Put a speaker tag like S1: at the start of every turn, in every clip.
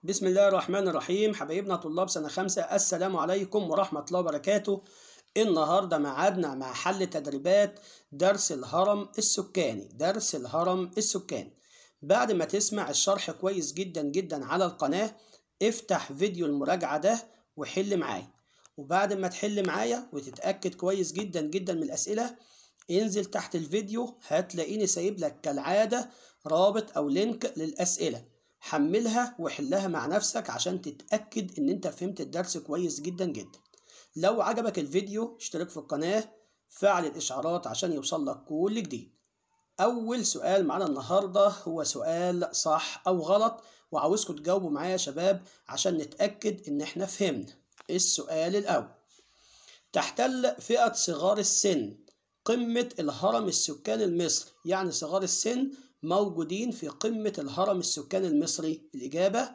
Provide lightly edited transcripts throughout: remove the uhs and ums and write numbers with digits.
S1: بسم الله الرحمن الرحيم. حبايبنا طلاب سنة 5، السلام عليكم ورحمة الله وبركاته. النهاردة معادنا مع حل تدريبات درس الهرم السكاني. بعد ما تسمع الشرح كويس جدا على القناة، افتح فيديو المراجعة ده وحل معايا. وبعد ما تحل معايا وتتأكد كويس جدا من الأسئلة، انزل تحت الفيديو هتلاقيني سايب لك كالعادة رابط أو لينك للأسئلة. حملها وحلها مع نفسك عشان تتأكد ان انت فهمت الدرس كويس جدا. لو عجبك الفيديو اشترك في القناة، فعل الاشعارات عشان يوصل لك كل جديد. اول سؤال معانا النهاردة هو سؤال صح او غلط، وعاوزكم تجاوبوا معايا يا شباب عشان نتأكد ان احنا فهمنا. السؤال الاول: تحتل فئة صغار السن قمة الهرم السكاني المصري، يعني صغار السن موجودين في قمة الهرم السكاني المصري. الإجابة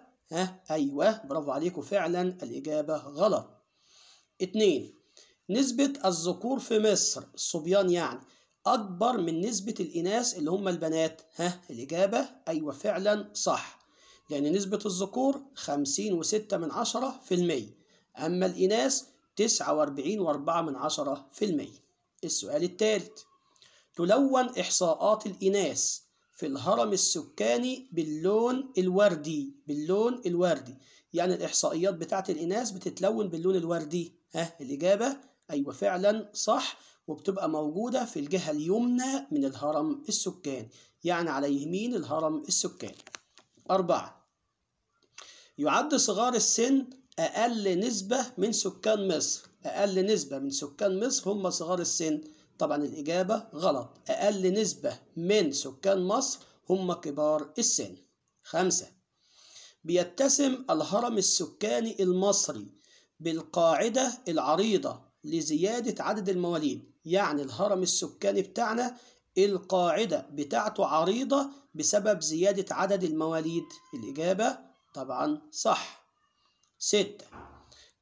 S1: أيوة، برافو عليكم، فعلا الإجابة غلط. 2. نسبة الذكور في مصر الصبيان يعني أكبر من نسبة الإناث اللي هم البنات. الإجابة أيوة فعلا صح، لأن نسبة الذكور 50.6%، أما الإناث 49.4%. السؤال الثالث: تلون إحصاءات الإناث في الهرم السكاني باللون الوردي. يعني الإحصائيات بتاعت الإناث بتتلون باللون الوردي. الإجابة أيوة فعلا صح، وبتبقى موجودة في الجهة اليمنى من الهرم السكاني، يعني على يمين الهرم السكاني. 4. يعد صغار السن أقل نسبة من سكان مصر. أقل نسبة من سكان مصر هم صغار السن. طبعا الإجابة غلط، أقل نسبة من سكان مصر هم كبار السن. 5. بيتسم الهرم السكاني المصري بالقاعدة العريضة لزيادة عدد المواليد، يعني الهرم السكاني بتاعنا القاعدة بتاعته عريضة بسبب زيادة عدد المواليد. الإجابة طبعا صح. 6.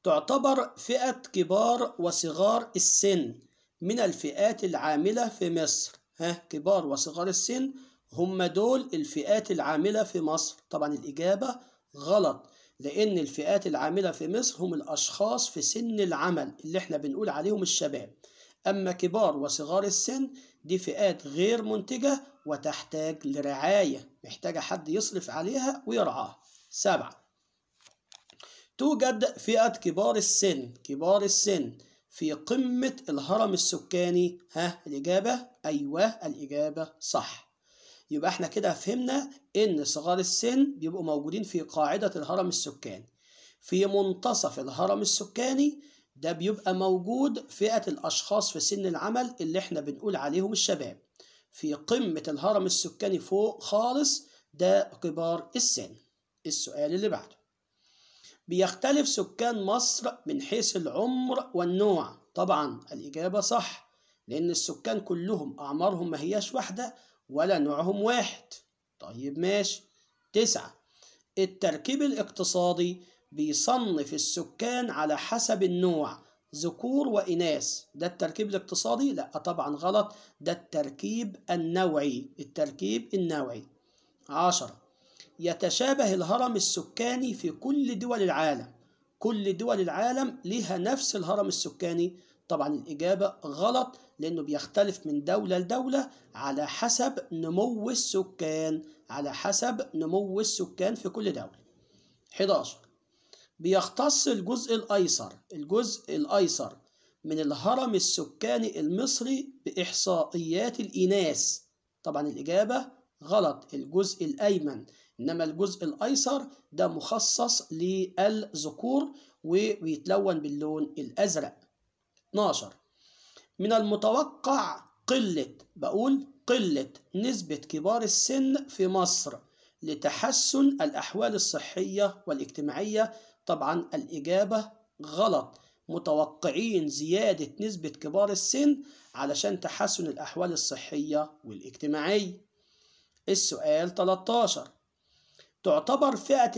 S1: تعتبر فئة كبار وصغار السن من الفئات العاملة في مصر. كبار وصغار السن هم دول الفئات العاملة في مصر. طبعا الإجابة غلط، لأن الفئات العاملة في مصر هم الأشخاص في سن العمل اللي احنا بنقول عليهم الشباب. أما كبار وصغار السن دي فئات غير منتجة وتحتاج لرعاية، محتاجة حد يصرف عليها ويرعاها. 7. توجد فئة كبار السن في قمة الهرم السكاني. الإجابة أيوة، الإجابة صح. يبقى احنا كده فهمنا إن صغار السن بيبقوا موجودين في قاعدة الهرم السكاني. في منتصف الهرم السكاني ده بيبقى موجود فئة الأشخاص في سن العمل اللي احنا بنقول عليهم الشباب. في قمة الهرم السكاني فوق خالص ده كبار السن. السؤال اللي بعده: بيختلف سكان مصر من حيث العمر والنوع. طبعا الإجابة صح، لأن السكان كلهم أعمارهم ما هياش واحدة ولا نوعهم واحد. طيب ماشي. 9. التركيب الاقتصادي بيصنف السكان على حسب النوع، ذكور وإناث. ده التركيب الاقتصادي؟ لا طبعا غلط، ده التركيب النوعي. 10. يتشابه الهرم السكاني في كل دول العالم. كل دول العالم لها نفس الهرم السكاني. طبعا الإجابة غلط، لأنه بيختلف من دولة لدولة على حسب نمو السكان في كل دولة. 11. بيختص الجزء الأيسر من الهرم السكاني المصري بإحصائيات الإناث. طبعا الإجابة غلط، الجزء الأيمن، إنما الجزء الأيسر ده مخصص للذكور وبيتلون باللون الأزرق. 12. من المتوقع قلة نسبة كبار السن في مصر لتحسن الأحوال الصحية والاجتماعية. طبعا الإجابة غلط، متوقعين زيادة نسبة كبار السن علشان تحسن الأحوال الصحية والاجتماعية. السؤال 13. تعتبر فئة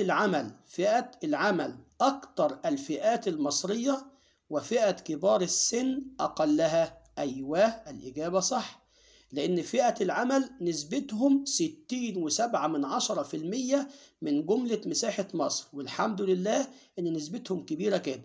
S1: العمل أكثر الفئات المصرية وفئة كبار السن أقلها. أيوة الإجابة صح، لأن فئة العمل نسبتهم 60.7% من جملة مساحة مصر، والحمد لله إن نسبتهم كبيرة كده.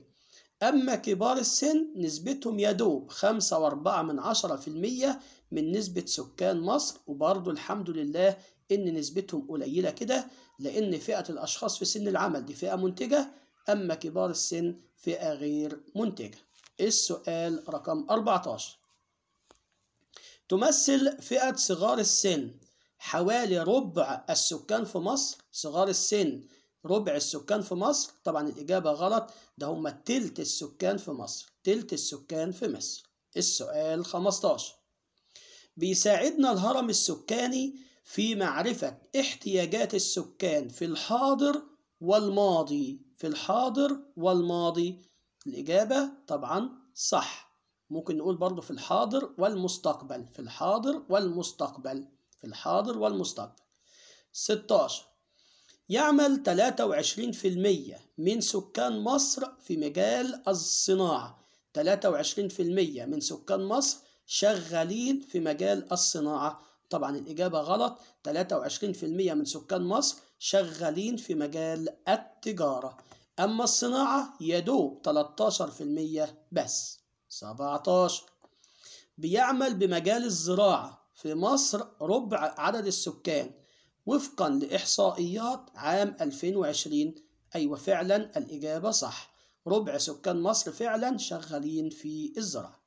S1: أما كبار السن نسبتهم يدوب 5.4% من نسبة سكان مصر، وبرضه الحمد لله إن نسبتهم قليلة كده، لأن فئة الأشخاص في سن العمل دي فئة منتجة، أما كبار السن فئة غير منتجة. السؤال رقم 14. تمثل فئة صغار السن حوالي ربع السكان في مصر. صغار السن ربع السكان في مصر؟ طبعا الإجابة غلط، ده هم تلت السكان في مصر، تلت السكان في مصر. السؤال 15. بيساعدنا الهرم السكاني في معرفة احتياجات السكان في الحاضر والماضي. في الحاضر والماضي، الإجابة طبعا صح. ممكن نقول برضو في الحاضر والمستقبل، في الحاضر والمستقبل، في الحاضر والمستقبل. 16. يعمل 23% من سكان مصر في مجال الصناعة. 23% من سكان مصر شغالين في مجال الصناعة. طبعا الإجابة غلط، 23% من سكان مصر شغالين في مجال التجارة، أما الصناعة يدوب 13% بس. 17. بيعمل بمجال الزراعة في مصر ربع عدد السكان وفقا لإحصائيات عام 2020. أيوة فعلا الإجابة صح، ربع سكان مصر فعلا شغالين في الزراعة.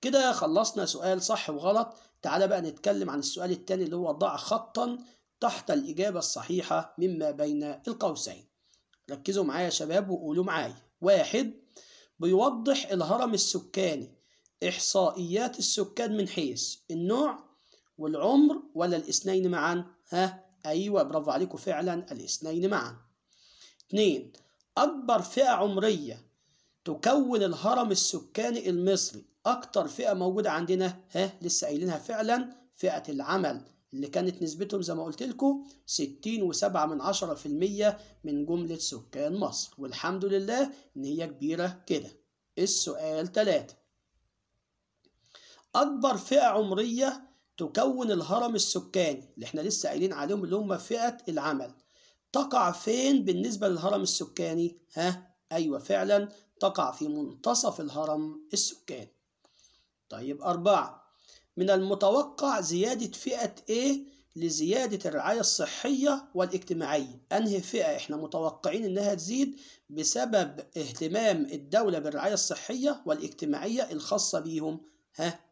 S1: كده خلصنا سؤال صح وغلط. تعالى بقى نتكلم عن السؤال الثاني اللي هو ضع خطا تحت الإجابة الصحيحة مما بين القوسين. ركزوا معايا يا شباب وقولوا معايا. 1. بيوضح الهرم السكاني إحصائيات السكان من حيث النوع والعمر ولا الاثنين معا؟ أيوة برافو عليكم، فعلا الاثنين معا. 2. أكبر فئة عمرية تكون الهرم السكاني المصري، أكتر فئة موجودة عندنا لسه قايلينها فعلا، فئة العمل اللي كانت نسبتهم زي ما قلت لكم 60.7% من جملة سكان مصر، والحمد لله إن هي كبيرة كده. السؤال 3. أكبر فئة عمرية تكون الهرم السكاني اللي احنا لسه قايلين عليهم اللي هم فئة العمل، تقع فين بالنسبة للهرم السكاني؟ أيوة فعلا تقع في منتصف الهرم السكاني. طيب 4. من المتوقع زيادة فئة إيه لزيادة الرعاية الصحية والاجتماعية؟ أنهي فئة إحنا متوقعين إنها تزيد بسبب اهتمام الدولة بالرعاية الصحية والاجتماعية الخاصة بيهم؟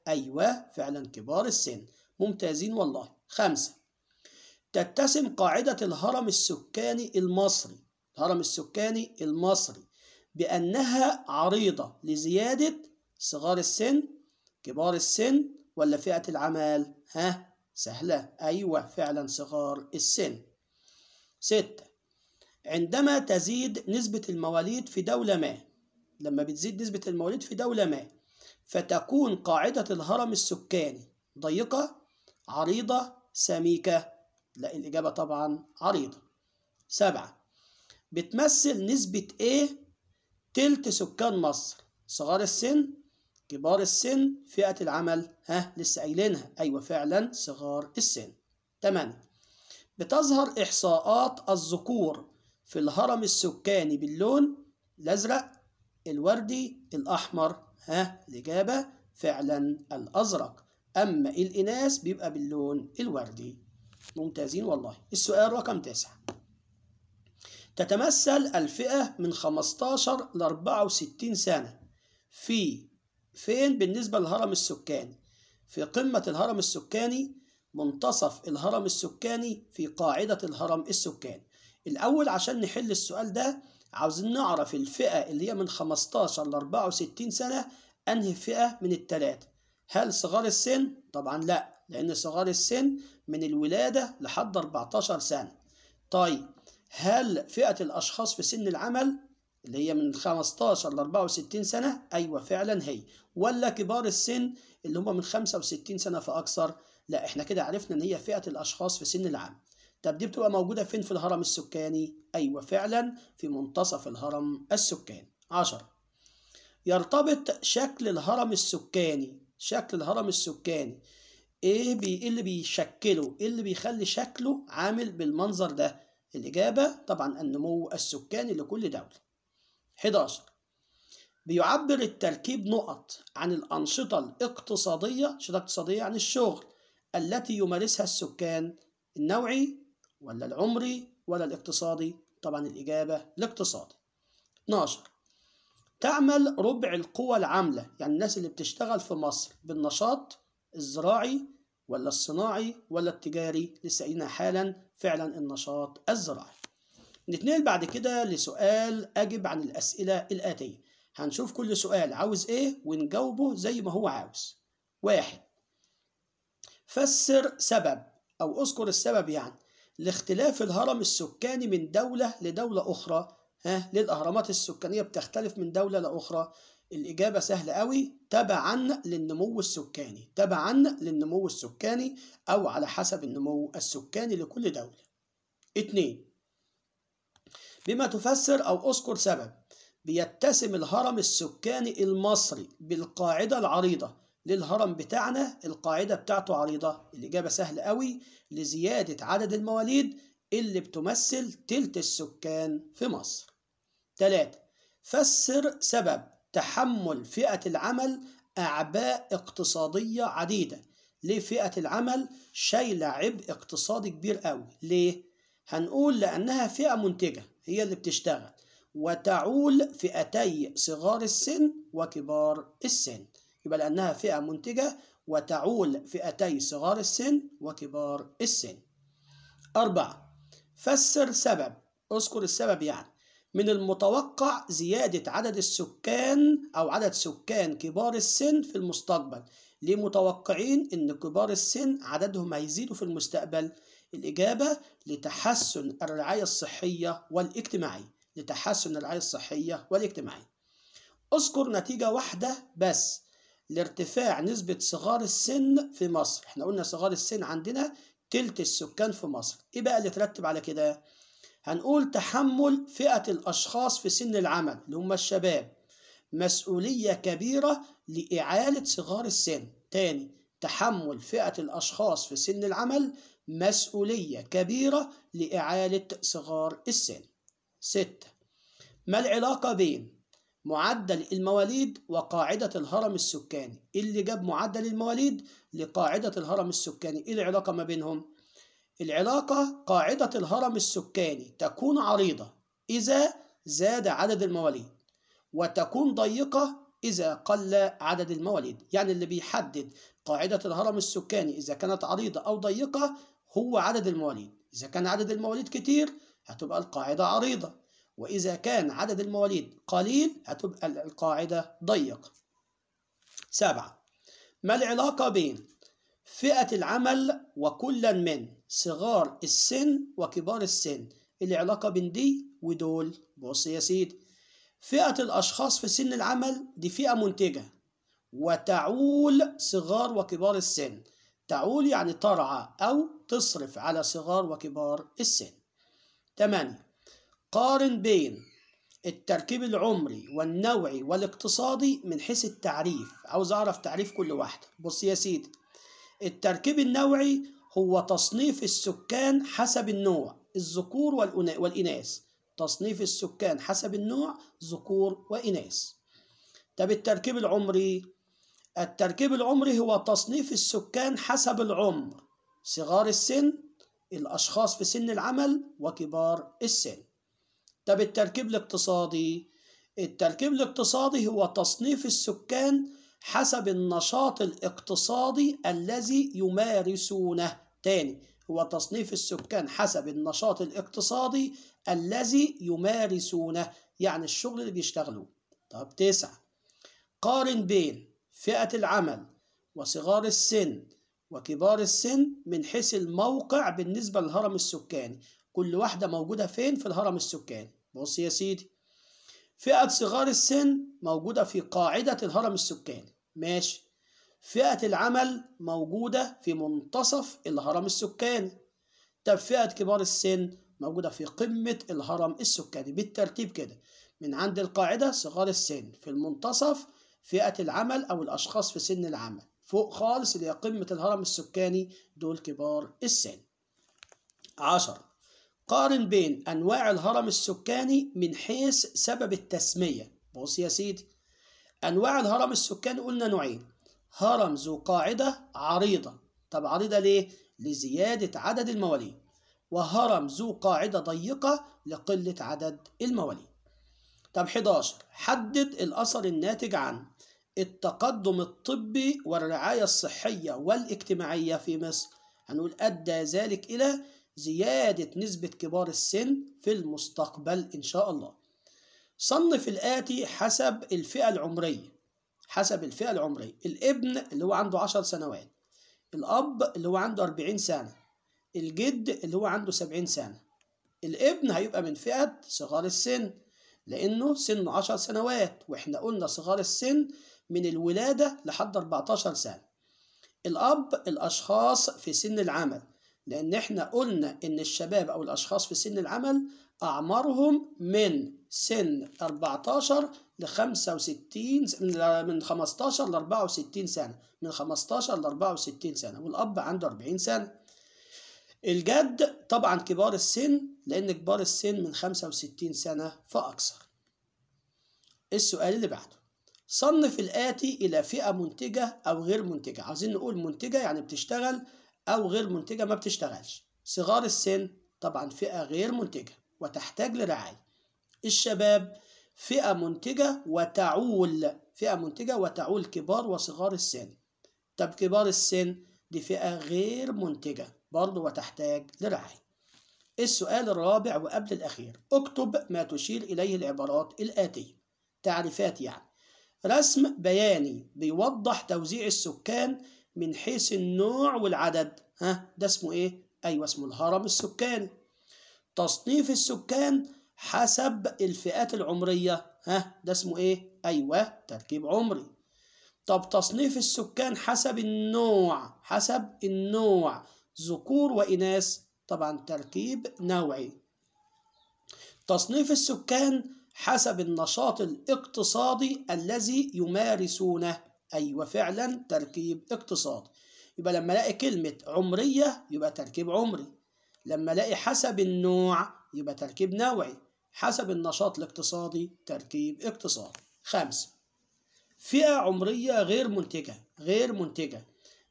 S1: أيوة فعلا كبار السن، ممتازين والله. 5. تتسم قاعدة الهرم السكاني المصري، الهرم السكاني المصري، بأنها عريضة لزيادة صغار السن، كبار السن، ولا فئة العمال؟ سهلة، أيوة فعلا صغار السن. 6. عندما تزيد نسبة المواليد في دولة ما، لما بتزيد نسبة المواليد في دولة ما، فتكون قاعدة الهرم السكاني ضيقة، عريضة، سميكة؟ لا الإجابة طبعا عريضة. 7. بتمثل نسبة إيه تلت سكان مصر؟ صغار السن، كبار السن، فئة العمل؟ لسه قايلينها، أيوة فعلا صغار السن. 8. بتظهر إحصاءات الذكور في الهرم السكاني باللون الأزرق، الوردي، الأحمر؟ الإجابة فعلا الأزرق، أما الإناث بيبقى باللون الوردي. ممتازين والله. السؤال رقم 9. تتمثل الفئة من 15 ل 64 سنة فين بالنسبة للهرم السكاني؟ في قمة الهرم السكاني، منتصف الهرم السكاني، في قاعدة الهرم السكاني؟ الأول عشان نحل السؤال ده عاوزين نعرف الفئة اللي هي من 15 ل 64 سنة أنهي فئة من الثلاثة. هل صغار السن؟ طبعا لا، لأن صغار السن من الولادة لحد 14 سنة. طيب هل فئة الأشخاص في سن العمل اللي هي من 15 ل 64 سنة؟ أيوة فعلا هي. ولا كبار السن اللي هم من 65 سنة فأكثر؟ لا احنا كده عرفنا ان هي فئة الأشخاص في سن العمل. طب دي بتبقى موجودة فين في الهرم السكاني؟ أيوة فعلا في منتصف الهرم السكاني. 10. يرتبط شكل الهرم السكاني، شكل الهرم السكاني إيه اللي بيشكله؟ إيه اللي بيخلي شكله عامل بالمنظر ده؟ الإجابة طبعا النمو السكاني لكل دولة. 11. بيعبر التركيب نقط عن الأنشطة الاقتصادية، أنشطة اقتصادية عن الشغل التي يمارسها السكان، النوعي ولا العمري ولا الاقتصادي؟ طبعا الإجابة الاقتصادي. 12. تعمل ربع القوى العاملة، يعني الناس اللي بتشتغل في مصر، بالنشاط الزراعي ولا الصناعي ولا التجاري؟ لسه قايلينها حالا، فعلا النشاط الزراعي. نتنقل بعد كده لسؤال أجب عن الأسئلة الآتية. هنشوف كل سؤال عاوز إيه ونجاوبه زي ما هو عاوز. 1. فسر سبب أو أذكر السبب يعني لاختلاف الهرم السكاني من دولة لدولة أخرى. ليه الأهرامات السكانية بتختلف من دولة لأخرى؟ الإجابة سهلة قوي، تبعا للنمو السكاني، تبعا للنمو السكاني أو على حسب النمو السكاني لكل دولة. 2. بما تفسر أو أذكر سبب بيتسم الهرم السكاني المصري بالقاعدة العريضة. للهرم بتاعنا القاعدة بتاعته عريضة؟ الإجابة سهلة قوي، لزيادة عدد المواليد اللي بتمثل تلت السكان في مصر. 3. فسر سبب تحمل فئة العمل أعباء اقتصادية عديدة. ليه فئة العمل شايلة عبء اقتصادي كبير قوي؟ ليه؟ هنقول لأنها فئة منتجة، هي اللي بتشتغل، وتعول فئتي صغار السن وكبار السن. يبقى لأنها فئة منتجة وتعول فئتي صغار السن وكبار السن. 4. فسر سبب، اذكر السبب يعني من المتوقع زيادة عدد السكان أو عدد سكان كبار السن في المستقبل. ليه متوقعين إن كبار السن عددهم هيزيدوا في المستقبل؟ الإجابة لتحسن الرعاية الصحية والاجتماعية، لتحسن الرعاية الصحية والاجتماعية. اذكر نتيجة واحدة بس لارتفاع نسبة صغار السن في مصر. احنا قلنا صغار السن عندنا تلت السكان في مصر، ايه بقى اللي ترتب على كده؟ هنقول تحمل فئة الأشخاص في سن العمل اللي هم الشباب مسؤولية كبيرة لإعالة صغار السن. تاني، تحمل فئة الأشخاص في سن العمل مسؤولية كبيرة لإعالة صغار السن. 6. ما العلاقة بين معدل المواليد وقاعدة الهرم السكاني؟ اللي جاب معدل المواليد لقاعدة الهرم السكاني، ايه العلاقة ما بينهم؟ العلاقة قاعدة الهرم السكاني تكون عريضة إذا زاد عدد المواليد، وتكون ضيقة إذا قل عدد المواليد. يعني اللي بيحدد قاعدة الهرم السكاني إذا كانت عريضة أو ضيقة هو عدد المواليد. إذا كان عدد المواليد كتير هتبقى القاعدة عريضة، وإذا كان عدد المواليد قليل هتبقى القاعدة ضيقة. 7. ما العلاقة بين فئة العمل وكلا من صغار السن وكبار السن؟ العلاقة بين دي ودول، بص يا سيدي، فئة الأشخاص في سن العمل دي فئة منتجة وتعول صغار وكبار السن. تعول يعني ترعى أو تصرف على صغار وكبار السن. 8. قارن بين التركيب العمري والنوعي والاقتصادي من حيث التعريف. عاوز أعرف تعريف كل واحدة. بص يا سيدي، التركيب النوعي هو تصنيف السكان حسب النوع، الذكور والإناث. تصنيف السكان حسب النوع، ذكور وإناث. طب التركيب العمري؟ التركيب العمري هو تصنيف السكان حسب العمر، صغار السن، الأشخاص في سن العمل، وكبار السن. طب التركيب الاقتصادي؟ التركيب الاقتصادي هو تصنيف السكان حسب النشاط الاقتصادي الذي يمارسونه. تاني، هو تصنيف السكان حسب النشاط الاقتصادي الذي يمارسونه، يعني الشغل اللي بيشتغلوه. طب 9. قارن بين فئة العمل وصغار السن وكبار السن من حيث الموقع بالنسبة للهرم السكاني. كل واحدة موجودة فين في الهرم السكاني؟ بص يا سيدي، فئة صغار السن موجودة في قاعدة الهرم السكاني، ماشي. فئة العمل موجودة في منتصف الهرم السكاني. طب فئة كبار السن موجودة في قمة الهرم السكاني، بالترتيب كده من عند القاعدة صغار السن، في المنتصف فئة العمل أو الأشخاص في سن العمل، فوق خالص اللي هي قمة الهرم السكاني دول كبار السن. 10. قارن بين أنواع الهرم السكاني من حيث سبب التسمية. بص يا سيدي، أنواع الهرم السكاني قلنا نوعين: هرم ذو قاعدة عريضة. طب عريضة ليه؟ لزيادة عدد المواليد. وهرم ذو قاعدة ضيقة لقلة عدد المواليد. طب 11. حدد الأثر الناتج عن التقدم الطبي والرعاية الصحية والاجتماعية في مصر. هنقول أدى ذلك إلى زيادة نسبة كبار السن في المستقبل إن شاء الله. صنف الآتي حسب الفئة العمرية. حسب الفئة العمرية: الابن اللي هو عنده 10 سنوات، الأب اللي هو عنده 40 سنة، الجد اللي هو عنده 70 سنة. الابن هيبقى من فئة صغار السن لأنه سنه 10 سنوات، وإحنا قلنا صغار السن من الولادة لحد 14 سنة. الأب الأشخاص في سن العمل، لأن إحنا قلنا إن الشباب أو الأشخاص في سن العمل أعمارهم من سن 14 ل 65، من 15 ل 64 سنة، من 15 ل 64 سنة، والأب عنده 40 سنة. الجد طبعا كبار السن، لأن كبار السن من 65 سنة فأكثر. السؤال اللي بعده: صنف الآتي إلى فئة منتجة أو غير منتجة. عايزين نقول منتجة يعني بتشتغل، أو غير منتجة ما بتشتغلش. صغار السن طبعا فئة غير منتجة وتحتاج لرعاية. الشباب فئة منتجة وتعول كبار وصغار السن. طب كبار السن دي فئة غير منتجة برضه وتحتاج لرعاية. السؤال الرابع وقبل الأخير: اكتب ما تشير إليه العبارات الآتية. تعريفات يعني: رسم بياني بيوضح توزيع السكان من حيث النوع والعدد. ده اسمه ايه؟ ايوه اسمه الهرم السكاني. تصنيف السكان حسب الفئات العمرية. ده اسمه ايه؟ ايوه تركيب عمري. طب تصنيف السكان حسب النوع ذكور وإناث، طبعا تركيب نوعي. تصنيف السكان حسب النشاط الاقتصادي الذي يمارسونه. أيوة فعلا تركيب اقتصادي. يبقى لما الاقي كلمة عمرية يبقى تركيب عمري، لما الاقي حسب النوع يبقى تركيب نوعي، حسب النشاط الاقتصادي تركيب اقتصادي. 5. فئة عمرية غير منتجة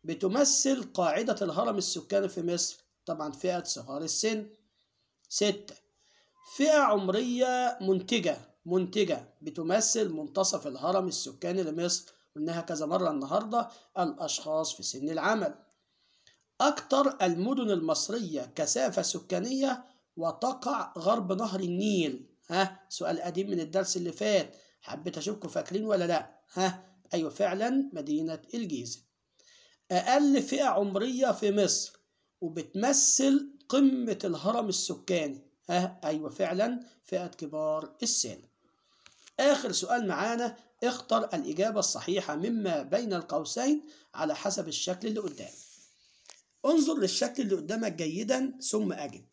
S1: بتمثل قاعدة الهرم السكاني في مصر، طبعا فئة صغار السن. 6. فئة عمرية منتجة بتمثل منتصف الهرم السكاني لمصر، قلناها كذا مرة النهاردة: الأشخاص في سن العمل. أكثر المدن المصرية كثافة سكانية وتقع غرب نهر النيل. سؤال قديم من الدرس اللي فات، حبيت أشوفكم فاكرين ولا لأ. أيوة فعلا مدينة الجيزة. أقل فئة عمرية في مصر وبتمثل قمة الهرم السكاني. أيوة فعلا فئة كبار السن. آخر سؤال معانا: اختر الإجابة الصحيحة مما بين القوسين على حسب الشكل اللي قدامك. انظر للشكل اللي قدامك جيدا ثم أجب.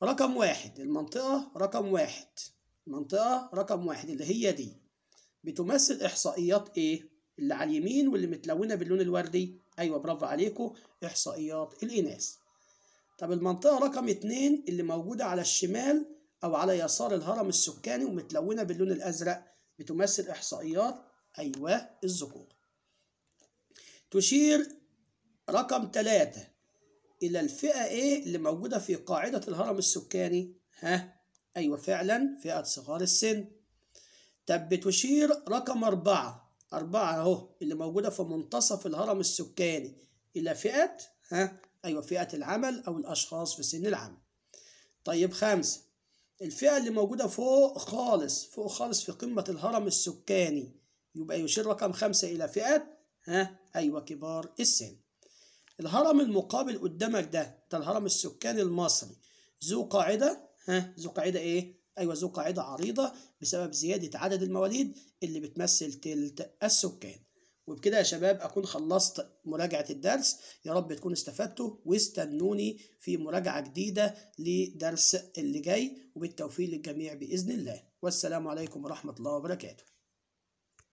S1: رقم 1 المنطقة رقم واحد اللي هي دي بتمثل إحصائيات إيه؟ اللي على اليمين واللي متلونة باللون الوردي. أيوة برافو عليكم، إحصائيات الإناث. طب المنطقة رقم 2 اللي موجودة على الشمال أو على يسار الهرم السكاني ومتلونة باللون الأزرق بتمثل إحصائيات أيوة الذكور. تشير رقم 3 إلى الفئة إيه اللي موجودة في قاعدة الهرم السكاني. أيوة فعلا فئة صغار السن. طب بتشير رقم 4 أهو اللي موجودة في منتصف الهرم السكاني إلى فئة أيوة فئة العمل أو الأشخاص في سن العمل. طيب 5 الفئة اللي موجودة فوق خالص في قمة الهرم السكاني، يبقى يشير رقم 5 إلى فئة أيوة كبار السن. الهرم المقابل قدامك ده الهرم السكاني المصري ذو قاعدة إيه؟ أيوة ذو قاعدة عريضة بسبب زيادة عدد المواليد اللي بتمثل تلت السكان. وبكده يا شباب أكون خلصت مراجعة الدرس. يا رب تكونوا استفدتوا، واستنوني في مراجعة جديدة لدرس اللي جاي، وبالتوفيق للجميع بإذن الله. والسلام عليكم ورحمة الله وبركاته.